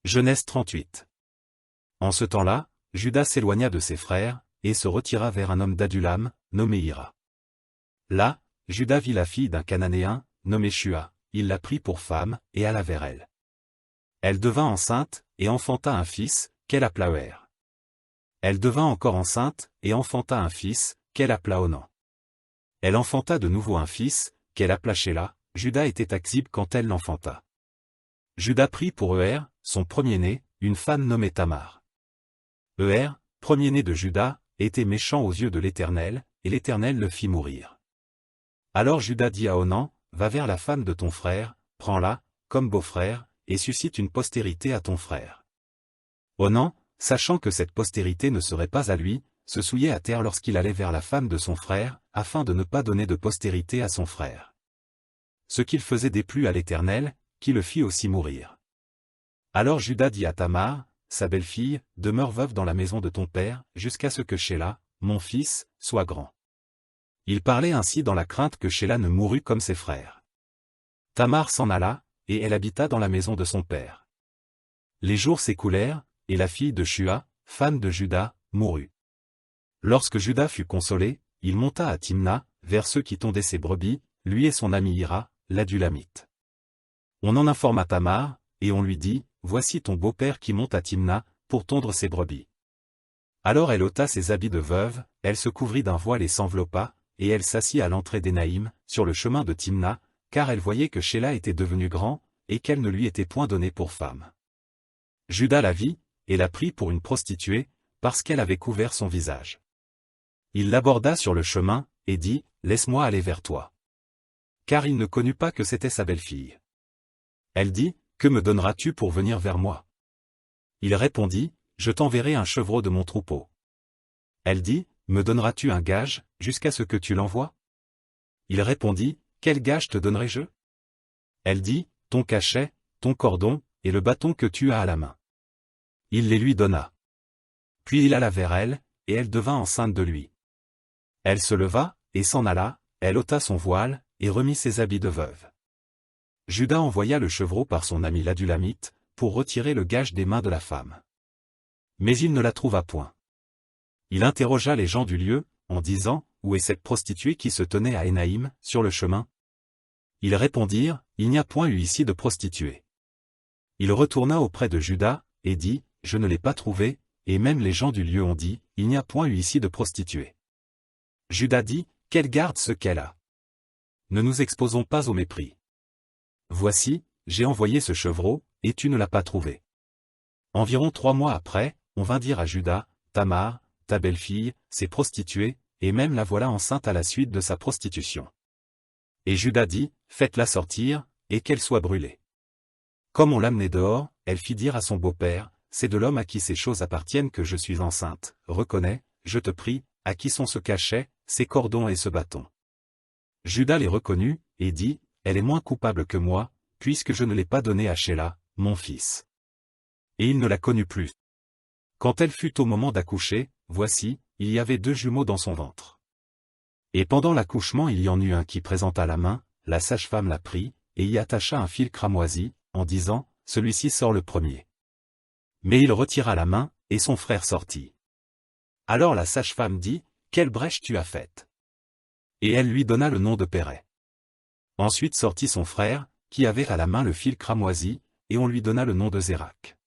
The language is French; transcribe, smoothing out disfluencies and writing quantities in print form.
Genèse 38. En ce temps-là, Juda s'éloigna de ses frères, et se retira vers un homme d'Adulam, nommé Hira. Là, Juda vit la fille d'un Cananéen, nommé Shua, il la prit pour femme, et alla vers elle. Elle devint enceinte, et enfanta un fils, qu'elle appela Eher. Elle devint encore enceinte, et enfanta un fils, qu'elle appela Onan. Elle enfanta de nouveau un fils, qu'elle appela Shéla. Juda était Aksib quand elle l'enfanta. Juda prit pour Eher, son premier-né, une femme nommée Tamar. Eher, premier-né de Juda, était méchant aux yeux de l'Éternel, et l'Éternel le fit mourir. Alors Juda dit à Onan, va vers la femme de ton frère, prends-la, comme beau-frère, et suscite une postérité à ton frère. Onan, sachant que cette postérité ne serait pas à lui, se souillait à terre lorsqu'il allait vers la femme de son frère, afin de ne pas donner de postérité à son frère. Ce qu'il faisait déplut à l'Éternel, qui le fit aussi mourir. Alors Juda dit à Tamar, sa belle-fille, demeure veuve dans la maison de ton père, jusqu'à ce que Shéla, mon fils, soit grand. Il parlait ainsi dans la crainte que Shéla ne mourût comme ses frères. Tamar s'en alla, et elle habita dans la maison de son père. Les jours s'écoulèrent, et la fille de Shua, femme de Juda, mourut. Lorsque Juda fut consolé, il monta à Timna, vers ceux qui tondaient ses brebis, lui et son ami Hira, l'Adulamite. On en informa Tamar, et on lui dit, voici ton beau-père qui monte à Timna, pour tondre ses brebis. Alors elle ôta ses habits de veuve, elle se couvrit d'un voile et s'enveloppa, et elle s'assit à l'entrée d'Énaïm, sur le chemin de Timna, car elle voyait que Shéla était devenu grand, et qu'elle ne lui était point donnée pour femme. Juda la vit, et la prit pour une prostituée, parce qu'elle avait couvert son visage. Il l'aborda sur le chemin, et dit, laisse-moi aller vers toi. Car il ne connut pas que c'était sa belle-fille. Elle dit, que me donneras-tu pour venir vers moi? Il répondit, je t'enverrai un chevreau de mon troupeau. Elle dit, me donneras-tu un gage, jusqu'à ce que tu l'envoies? Il répondit, quel gage te donnerai-je? Elle dit, ton cachet, ton cordon, et le bâton que tu as à la main. Il les lui donna. Puis il alla vers elle, et elle devint enceinte de lui. Elle se leva, et s'en alla, elle ôta son voile, et remit ses habits de veuve. Juda envoya le chevreau par son ami l'Adulamite, pour retirer le gage des mains de la femme. Mais il ne la trouva point. Il interrogea les gens du lieu, en disant, où est cette prostituée qui se tenait à Énaïm, sur le chemin? Ils répondirent, il n'y a point eu ici de prostituée. Il retourna auprès de Juda, et dit, je ne l'ai pas trouvée, et même les gens du lieu ont dit, il n'y a point eu ici de prostituée. Juda dit, qu'elle garde ce qu'elle a. Ne nous exposons pas au mépris. Voici, j'ai envoyé ce chevreau, et tu ne l'as pas trouvé. Environ 3 mois après, on vint dire à Juda, Tamar, ta belle-fille, s'est prostituée, et même la voilà enceinte à la suite de sa prostitution. Et Juda dit, faites-la sortir, et qu'elle soit brûlée. Comme on l'amenait dehors, elle fit dire à son beau-père, c'est de l'homme à qui ces choses appartiennent que je suis enceinte, reconnais, je te prie, à qui sont ce cachet, ces cordons et ce bâton. Juda les reconnut, et dit, elle est moins coupable que moi, puisque je ne l'ai pas donnée à Shéla, mon fils. Et il ne la connut plus. Quand elle fut au moment d'accoucher, voici, il y avait 2 jumeaux dans son ventre. Et pendant l'accouchement il y en eut un qui présenta la main, la sage-femme la prit, et y attacha un fil cramoisi, en disant, celui-ci sort le premier. Mais il retira la main, et son frère sortit. Alors la sage-femme dit, quelle brèche tu as faite? Et elle lui donna le nom de Péret. Ensuite sortit son frère, qui avait à la main le fil cramoisi, et on lui donna le nom de Zérak.